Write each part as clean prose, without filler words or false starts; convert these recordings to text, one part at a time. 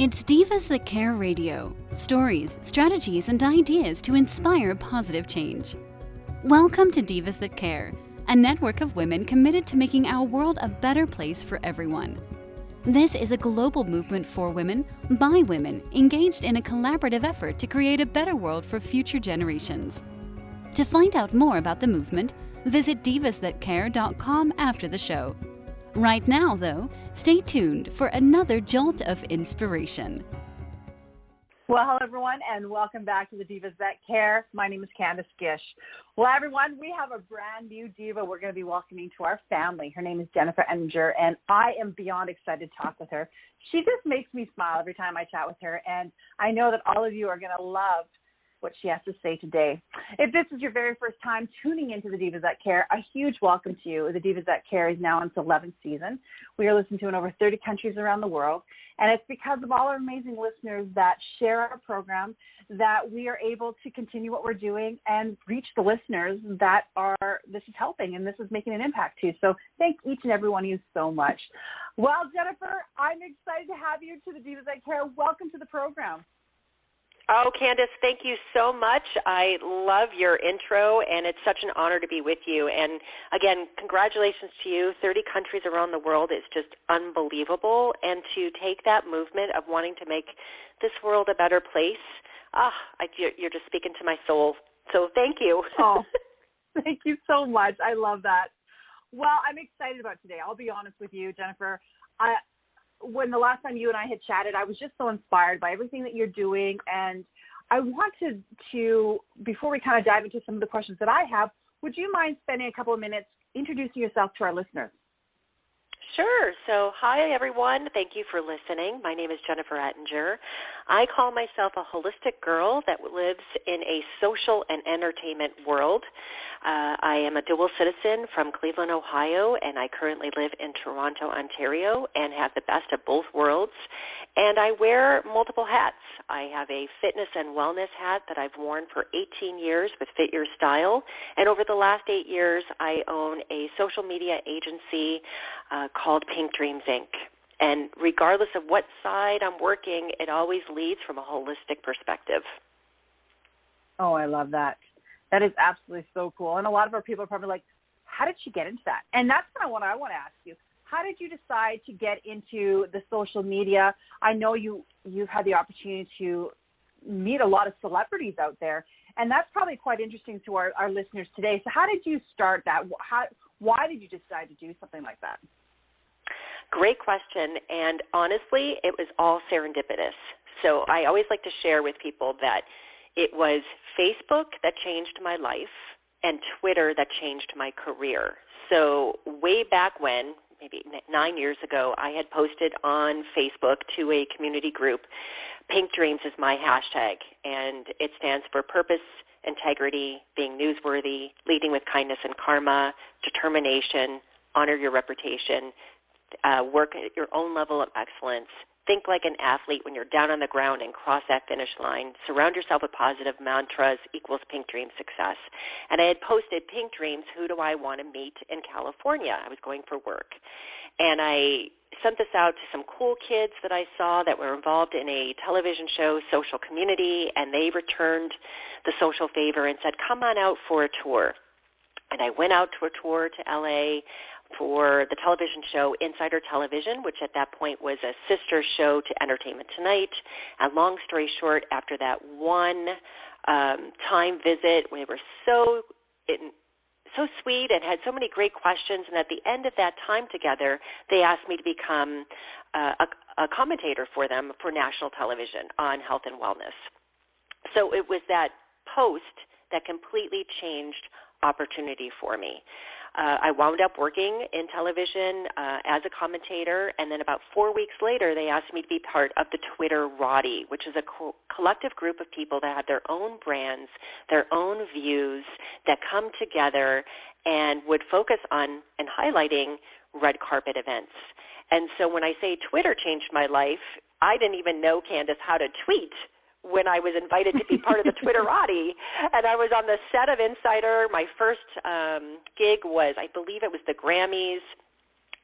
It's Divas That Care Radio. Stories, strategies, and ideas to inspire positive change. Welcome to Divas That Care, a network of women committed to making our world a better place for everyone. This is a global movement for women, by women, engaged in a collaborative effort to create a better world for future generations. To find out more about the movement, visit divasthatcare.com after the show. Right now, though, stay tuned for another jolt of inspiration. Well, hello, everyone, and welcome back to the Divas That Care. My name is Candace Gish. Well, everyone, we have a brand new diva we're going to be welcoming to our family. Her name is Jennifer Ettinger, and I am beyond excited to talk with her. She just makes me smile every time I chat with her, and I know that all of you are going to love what she has to say today. If this is your very first time tuning into the Divas That Care, a huge welcome to you. The Divas That Care is now in its 11th season. We are listened to in over 30 countries around the world, and it's because of all our amazing listeners that share our program that we are able to continue what we're doing and reach the listeners that this is helping and this is making an impact to. So thank each and every one of you so much. Well, Jennifer, I'm excited to have you to the Divas That Care. Welcome to the program. Oh, Candace, thank you so much. I love your intro, and it's such an honor to be with you. And, again, congratulations to you. 30 countries around the world is just unbelievable. And to take that movement of wanting to make this world a better place, you're just speaking to my soul. So thank you. Oh, thank you so much. I love that. Well, I'm excited about today. I'll be honest with you, Jennifer. When the last time you and I had chatted, I was just so inspired by everything that you're doing. And I wanted to, before we kind of dive into some of the questions that I have, would you mind spending a couple of minutes introducing yourself to our listeners? Sure. So, hi, everyone. Thank you for listening. My name is Jennifer Ettinger. I call myself a holistic girl that lives in a social and entertainment world. I am a dual citizen from Cleveland, Ohio, and I currently live in Toronto, Ontario, and have the best of both worlds. And I wear multiple hats. I have a fitness and wellness hat that I've worn for 18 years with Fit Your Style. And over the last 8 years, I own a social media agency called Pink Dreams, Inc. And regardless of what side I'm working, it always leads from a holistic perspective. Oh, I love that. That is absolutely so cool. And a lot of our people are probably like, how did she get into that? And that's kind of what I want to ask you. How did you decide to get into the social media? I know you've had the opportunity to meet a lot of celebrities out there, and that's probably quite interesting to our listeners today. So how did you start that? Why did you decide to do something like that? Great question, and honestly, it was all serendipitous. So I always like to share with people that it was Facebook that changed my life and Twitter that changed my career. So way back when, maybe 9 years ago, I had posted on Facebook to a community group, Pink Dreams is my hashtag, and it stands for purpose, integrity, being newsworthy, leading with kindness and karma, determination, honor your reputation, work at your own level of excellence, think like an athlete when you're down on the ground and cross that finish line, surround yourself with positive mantras equals Pink Dream success. And I had posted Pink Dreams, who do I want to meet in California? I was going for work. And I sent this out to some cool kids that I saw that were involved in a television show, Social Community, and they returned the social favor and said, come on out for a tour. And I went out to a tour to L.A., for the television show Insider Television, which at that point was a sister show to Entertainment Tonight. And long story short, after that one time visit, we were so sweet and had so many great questions. And at the end of that time together, they asked me to become a commentator for them for national television on health and wellness. So it was that post that completely changed opportunity for me. I wound up working in television as a commentator, and then about 4 weeks later, they asked me to be part of the Twitterati, which is a collective group of people that have their own brands, their own views, that come together and would focus on and highlighting red carpet events. And so when I say Twitter changed my life, I didn't even know, Candace, how to tweet when I was invited to be part of the Twitterati, and I was on the set of Insider. My first gig was, I believe it was the Grammys,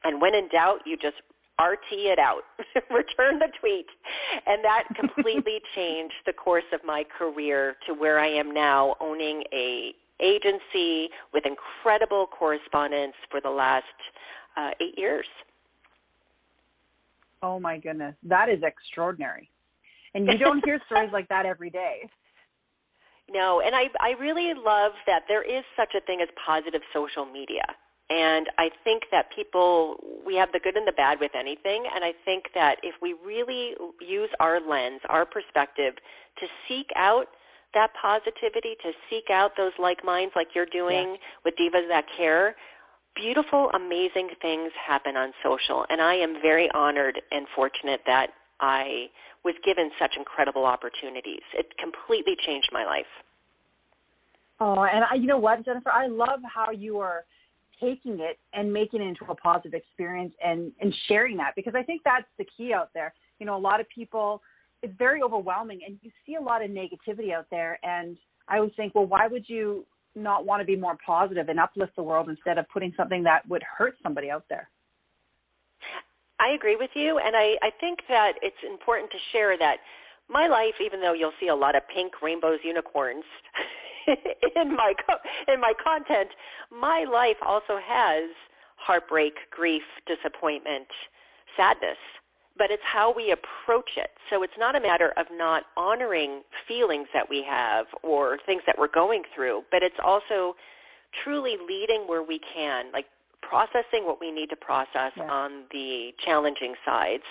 and when in doubt, you just RT it out, return the tweet. And that completely changed the course of my career to where I am now, owning a agency with incredible correspondence for the last 8 years. Oh, my goodness. That is extraordinary. And you don't hear stories like that every day. No, and I really love that there is such a thing as positive social media. And I think that we have the good and the bad with anything, and I think that if we really use our lens, our perspective, to seek out that positivity, to seek out those like minds like you're doing with Divas That Care, beautiful, amazing things happen on social. And I am very honored and fortunate that I was given such incredible opportunities. It completely changed my life. Oh, and you know what, Jennifer? I love how you are taking it and making it into a positive experience and sharing that, because I think that's the key out there. You know, a lot of people, it's very overwhelming, and you see a lot of negativity out there. And I always think, well, why would you not want to be more positive and uplift the world instead of putting something that would hurt somebody out there? I agree with you, and I think that it's important to share that my life, even though you'll see a lot of pink rainbows, unicorns in my content, my life also has heartbreak, grief, disappointment, sadness, but it's how we approach it. So it's not a matter of not honoring feelings that we have or things that we're going through, but it's also truly leading where we can, like processing what we need to process on the challenging sides,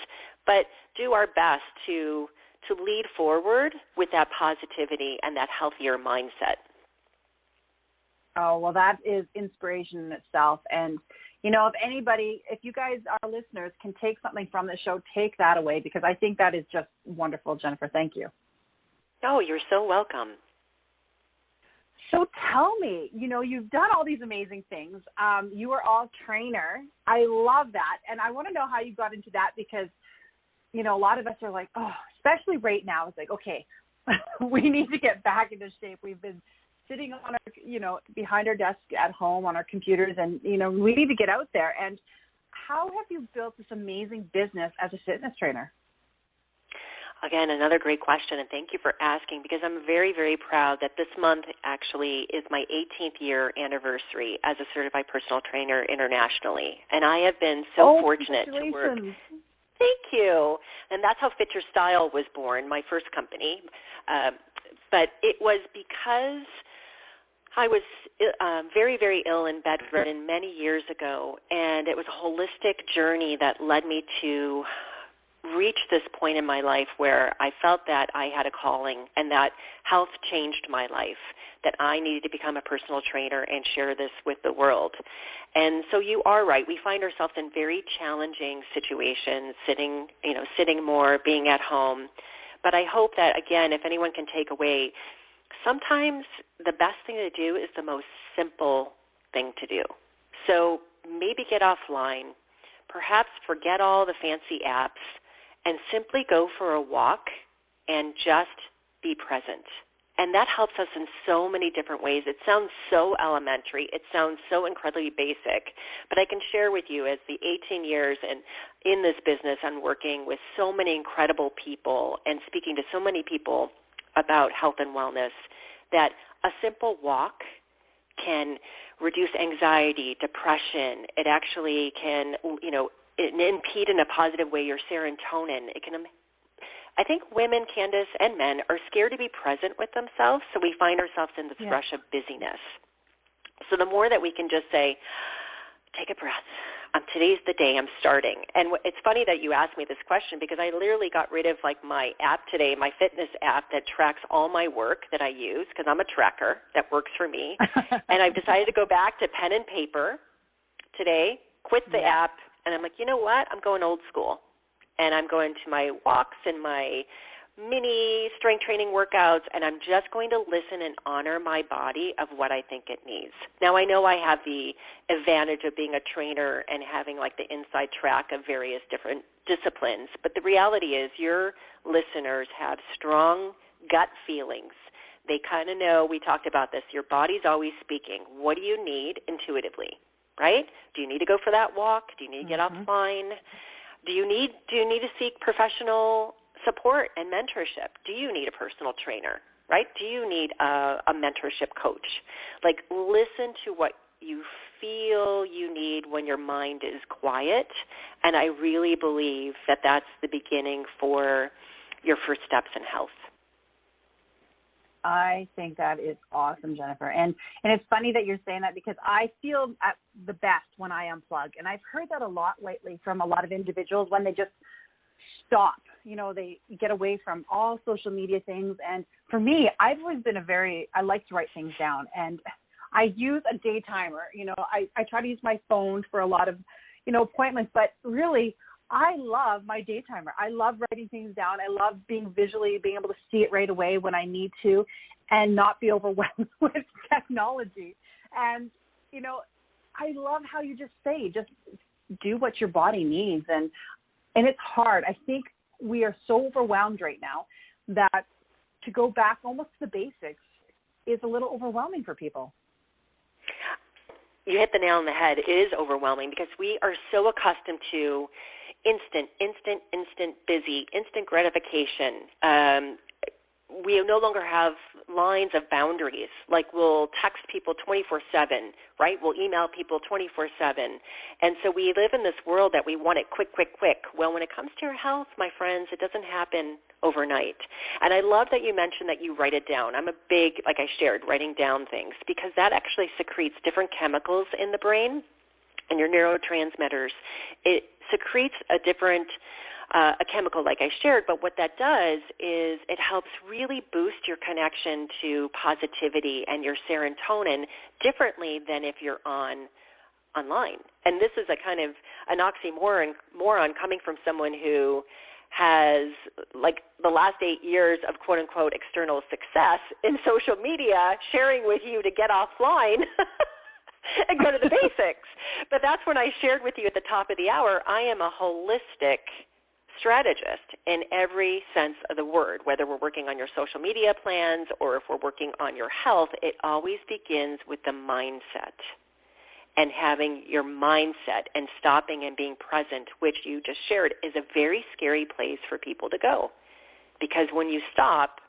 but do our best to lead forward with that positivity and that healthier mindset. Oh, well, that is inspiration in itself. And, you know, if you guys, our listeners, can take something from the show, take that away, because I think that is just wonderful, Jennifer. Thank you. Oh, you're so welcome. So tell me, you know, you've done all these amazing things. You are all trainer. I love that. And I want to know how you got into that, because, you know, a lot of us are like, oh, especially right now, it's like, okay, we need to get back into shape. We've been sitting on our, you know, behind our desk at home on our computers, and, you know, we need to get out there. And how have you built this amazing business as a fitness trainer? Again, another great question, and thank you for asking, because I'm very, very proud that this month actually is my 18th year anniversary as a certified personal trainer internationally. And I have been so fortunate to work. Thank you. And that's how Fit Your Style was born, my first company. But it was because I was very, very ill and bedridden many years ago, and it was a holistic journey that led me to reach this point in my life where I felt that I had a calling and that health changed my life, that I needed to become a personal trainer and share this with the world. And so you are right. We find ourselves in very challenging situations, sitting more, being at home. But I hope that, again, if anyone can take away, sometimes the best thing to do is the most simple thing to do. So maybe get offline, perhaps forget all the fancy apps, and simply go for a walk and just be present. And that helps us in so many different ways. It sounds so elementary. It sounds so incredibly basic. But I can share with you, as the 18 years and in this business, I'm working with so many incredible people and speaking to so many people about health and wellness, that a simple walk can reduce anxiety, depression. It actually can, impede in a positive way your serotonin. I think women, Candace, and men are scared to be present with themselves, so we find ourselves in this rush of busyness. So the more that we can just say, take a breath. Today's the day I'm starting. And it's funny that you asked me this question, because I literally got rid of my app today, my fitness app that tracks all my work that I use, because I'm a tracker that works for me. And I've decided to go back to pen and paper today, quit the app, and I'm like, you know what? I'm going old school. And I'm going to my walks and my mini strength training workouts, and I'm just going to listen and honor my body of what I think it needs. Now, I know I have the advantage of being a trainer and having the inside track of various different disciplines, but the reality is your listeners have strong gut feelings. They kind of know, we talked about this, your body's always speaking. What do you need intuitively, right? Do you need to go for that walk? Do you need to get offline? Do you need to seek professional support and mentorship. Do you need a personal trainer, right? Do you need a mentorship coach? Like, listen to what you feel you need when your mind is quiet, and I really believe that that's the beginning for your first steps in health. I think that is awesome, Jennifer. And it's funny that you're saying that, because I feel at the best when I unplug. And I've heard that a lot lately from a lot of individuals when they just stop. You know, they get away from all social media things. And for me, I've always been I like to write things down. And I use a day timer. You know, I try to use my phone for a lot of, appointments. But really, I love my day timer. I love writing things down. I love being able to see it right away when I need to and not be overwhelmed with technology. And, I love how you just say, just do what your body needs. And it's hard. I think we are so overwhelmed right now that to go back almost to the basics is a little overwhelming for people. You hit the nail on the head. It is overwhelming because we are so accustomed to instant, busy, instant gratification. We no longer have lines of boundaries. Like, we'll text people 24/7, right? We'll email people 24/7. And so we live in this world that we want it quick. Well, when it comes to your health, my friends, it doesn't happen overnight. And I love that you mentioned that you write it down. I'm a big, like I shared, writing down things, because that actually secretes different chemicals in the brain and your neurotransmitters. It secretes a different a chemical like I shared, but what that does is it helps really boost your connection to positivity and your serotonin differently than if you're online. And this is a kind of an oxymoron coming from someone who has, like, the last 8 years of quote-unquote external success in social media, sharing with you to get offline and go to the basics. But that's when I shared with you at the top of the hour, I am a holistic strategist in every sense of the word. Whether we're working on your social media plans or if we're working on your health, it always begins with the mindset and having your mindset and stopping and being present, which you just shared is a very scary place for people to go. Because when you stop,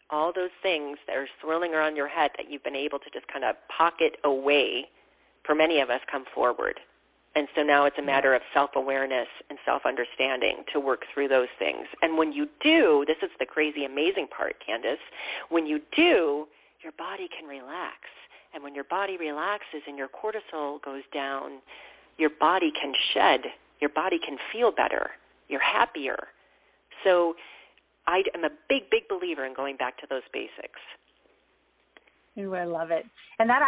all those things that are swirling around your head that you've been able to just kind of pocket away, for many of us, come forward. And so now it's a matter of self-awareness and self-understanding to work through those things. And when you do, this is the crazy, amazing part, Candace, when you do, your body can relax. And when your body relaxes and your cortisol goes down, your body can shed. Your body can feel better. You're happier. So I am a big, big believer in going back to those basics. Ooh, I love it. And that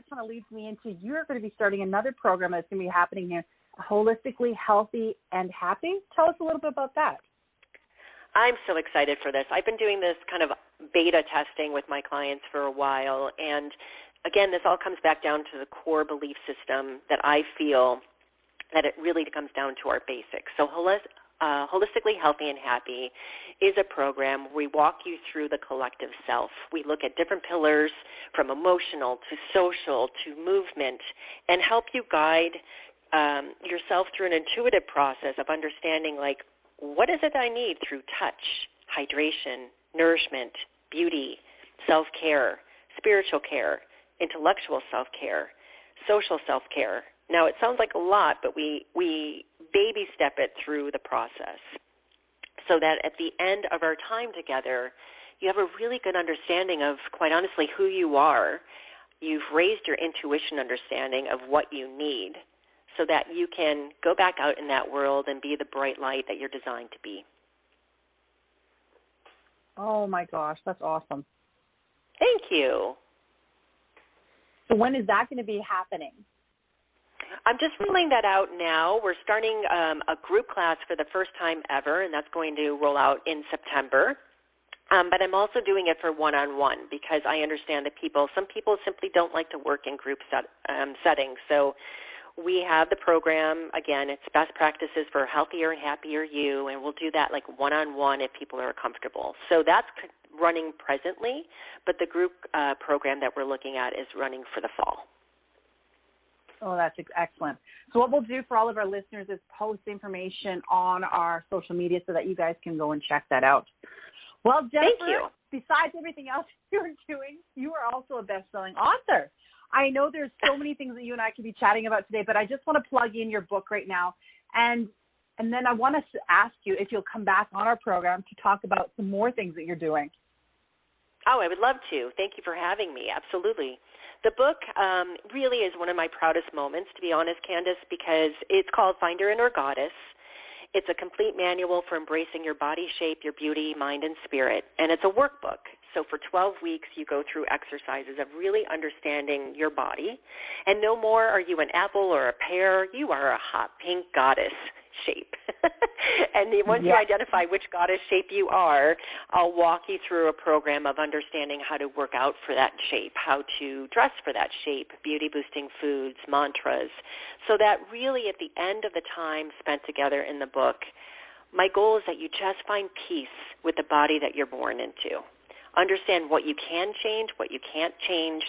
kind of leads me into, you're going to be starting another program that's going to be happening here, Holistically Healthy and Happy. Tell us a little bit about that. I'm so excited for this. I've been doing this kind of beta testing with my clients for a while. And again, this all comes back down to the core belief system that I feel that it really comes down to our basics. So Holistically Healthy and Happy is a program where we walk you through the collective self. We look at different pillars from emotional to social to movement and help you guide yourself through an intuitive process of understanding, like, what is it I need through touch, hydration, nourishment, beauty, self-care, spiritual care, intellectual self-care, social self-care. Now, it sounds like a lot, but we baby step it through the process so that at the end of our time together, you have a really good understanding of, quite honestly, who you are. You've raised your intuition understanding of what you need so that you can go back out in that world and be the bright light that you're designed to be. Oh, my gosh, that's awesome. Thank you. So when is that going to be happening? I'm just rolling that out now. We're starting a group class for the first time ever, and that's going to roll out in September. But I'm also doing it for one-on-one because I understand that some people simply don't like to work in group settings. So we have the program. Again, it's best practices for healthier and happier you, and we'll do that like one-on-one if people are comfortable. So that's running presently, but the group program that we're looking at is running for the fall. Oh, that's excellent. So what we'll do for all of our listeners is post information on our social media so that you guys can go and check that out. Well, Jennifer, thank you. Besides everything else you're doing, you are also a best-selling author. I know there's so many things that you and I could be chatting about today, but I just want to plug in your book right now. And then I want to ask you if you'll come back on our program to talk about some more things that you're doing. Oh, I would love to. Thank you for having me. Absolutely. The book really is one of my proudest moments, to be honest, Candace, because it's called Find Your Inner Goddess. It's a complete manual for embracing your body shape, your beauty, mind, and spirit, and it's a workbook. So for 12 weeks, you go through exercises of really understanding your body, and no more are you an apple or a pear, you are a hot pink goddess shape. And once you identify which goddess shape you are, I'll walk you through a program of understanding how to work out for that shape, how to dress for that shape, beauty-boosting foods, mantras, so that really at the end of the time spent together in the book, my goal is that you just find peace with the body that you're born into. Understand what you can change, what you can't change,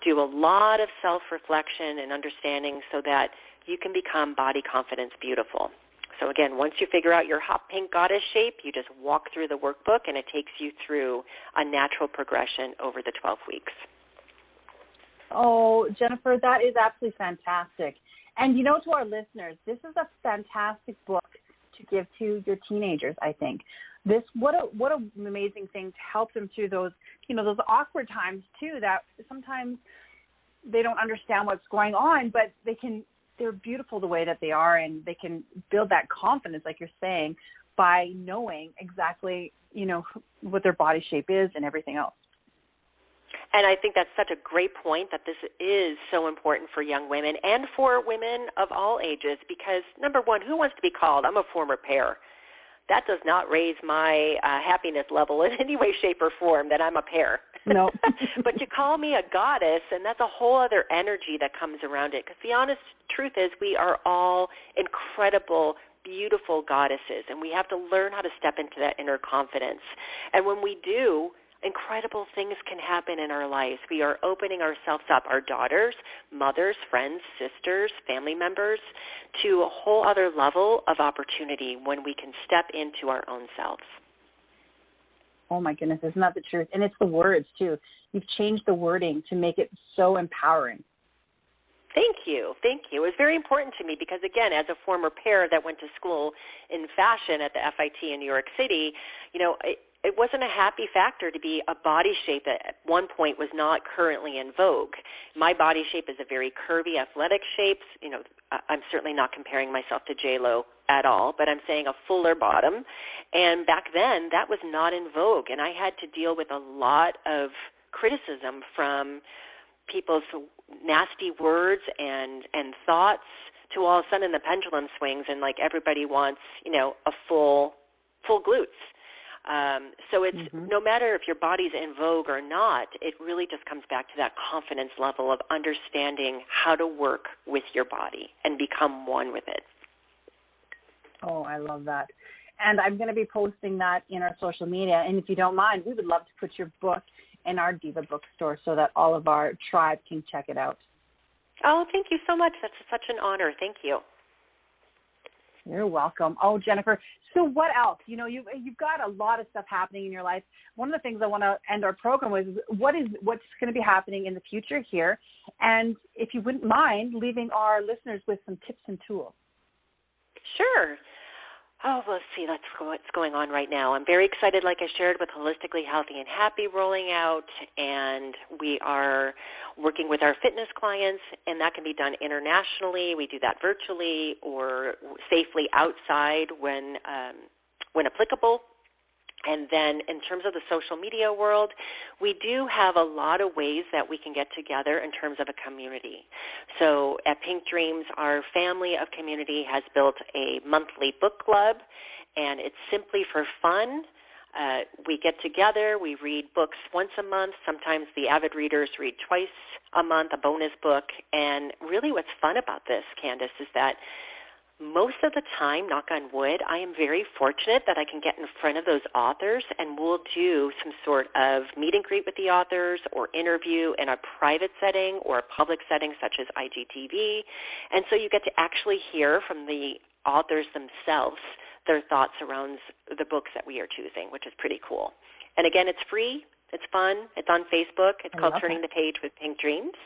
do a lot of self-reflection and understanding so that you can become body confidence beautiful. So again, once you figure out your hot pink goddess shape, you just walk through the workbook and it takes you through a natural progression over the 12 weeks. Oh, Jennifer, that is absolutely fantastic. And you know, to our listeners, this is a fantastic book to give to your teenagers, I think. What an amazing thing to help them through those, those awkward times too, that sometimes they don't understand what's going on, but they're beautiful the way that they are, and they can build that confidence, like you're saying, by knowing exactly, what their body shape is and everything else. And I think that's such a great point, that this is so important for young women and for women of all ages, because number one, who wants to be called, I'm a former pear? That does not raise my happiness level in any way, shape, or form that I'm a pear. No. But you call me a goddess, and that's a whole other energy that comes around it. Because the honest truth is we are all incredible, beautiful goddesses, and we have to learn how to step into that inner confidence. And when we do, incredible things can happen in our lives. We are opening ourselves up, our daughters, mothers, friends, sisters, family members, to a whole other level of opportunity when we can step into our own selves. Oh, my goodness, isn't that the truth? And it's the words, too. You've changed the wording to make it so empowering. Thank you. Thank you. It was very important to me because, again, as a former pear that went to school in fashion at the FIT in New York City, it wasn't a happy factor to be a body shape that at one point was not currently in vogue. My body shape is a very curvy, athletic shape. I'm certainly not comparing myself to J-Lo at all, but I'm saying a fuller bottom. And back then, that was not in vogue, and I had to deal with a lot of criticism from people's nasty words and thoughts to all of a sudden the pendulum swings and like everybody wants, a full glutes. So it's no matter if your body's in vogue or not, it really just comes back to that confidence level of understanding how to work with your body and become one with it. Oh, I love that. And I'm going to be posting that in our social media. And if you don't mind, we would love to put your book in our Diva bookstore so that all of our tribe can check it out. Oh, thank you so much. That's such an honor. Thank you. You're welcome. Oh, Jennifer, so what else? You've got a lot of stuff happening in your life. One of the things I want to end our program with is what's going to be happening in the future here, and if you wouldn't mind leaving our listeners with some tips and tools. Sure. Oh, let's see. That's what's going on right now. I'm very excited, like I shared, with Holistically Healthy and Happy rolling out, and we are working with our fitness clients, and that can be done internationally. We do that virtually or safely outside when applicable. And then in terms of the social media world, we do have a lot of ways that we can get together in terms of a community. So at Pink Dreams, our family of community has built a monthly book club, and it's simply for fun. We get together, we read books once a month. Sometimes the avid readers read twice a month, a bonus book. And really what's fun about this, Candace, is that most of the time, knock on wood, I am very fortunate that I can get in front of those authors, and we'll do some sort of meet and greet with the authors or interview in a private setting or a public setting such as IGTV. And so you get to actually hear from the authors themselves their thoughts around the books that we are choosing, which is pretty cool. And again, it's free. It's fun. It's on Facebook. It's called Turning the Page with Pink Dreams.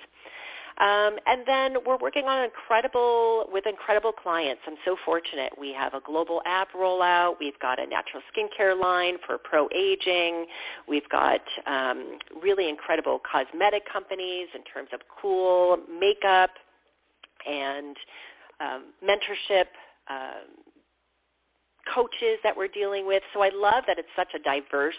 And then we're working on incredible clients. I'm so fortunate. We have a global app rollout. We've got a natural skincare line for pro-aging. We've got really incredible cosmetic companies in terms of cool makeup and mentorship coaches that we're dealing with. So I love that it's such a diverse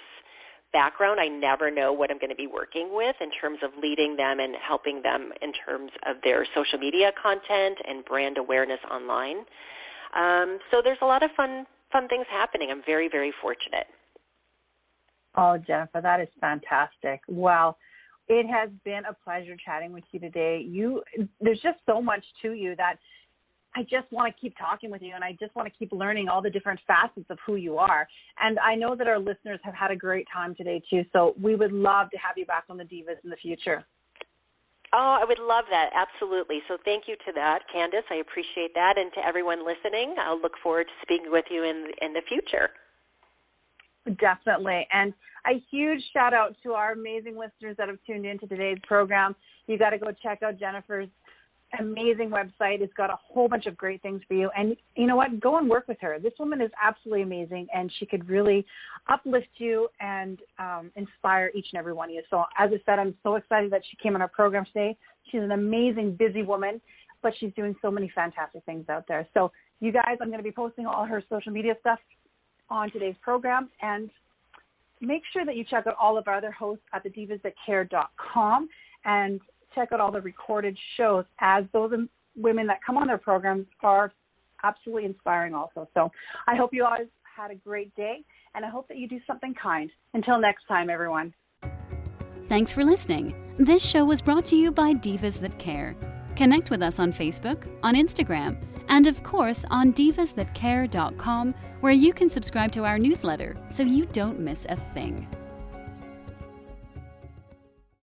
background. I never know what I'm going to be working with in terms of leading them and helping them in terms of their social media content and brand awareness online. So there's a lot of fun things happening. I'm very, very fortunate. Oh, Jennifer, that is fantastic. Well, it has been a pleasure chatting with you today. There's just so much to you that I just want to keep talking with you, and I just want to keep learning all the different facets of who you are. And I know that our listeners have had a great time today, too, so we would love to have you back on the Divas in the future. Oh, I would love that, absolutely. So thank you to that, Candace. I appreciate that. And to everyone listening, I'll look forward to speaking with you in the future. Definitely. And a huge shout out to our amazing listeners that have tuned into today's program. You got to go check out Jennifer's amazing website. It's got a whole bunch of great things for you. And you know what? Go and work with her. This woman is absolutely amazing, and she could really uplift you and inspire each and every one of you. So as I said, I'm so excited that she came on our program today. She's an amazing, busy woman, but she's doing so many fantastic things out there. So you guys, I'm going to be posting all her social media stuff on today's program, and make sure that you check out all of our other hosts at thedivasthatcare.com and check out all the recorded shows, as those women that come on their programs are absolutely inspiring also. So I hope you all had a great day, and I hope that you do something kind. Until next time, everyone. Thanks for listening. This show was brought to you by Divas That Care. Connect with us on Facebook, on Instagram, and of course on divasthatcare.com, where you can subscribe to our newsletter so you don't miss a thing.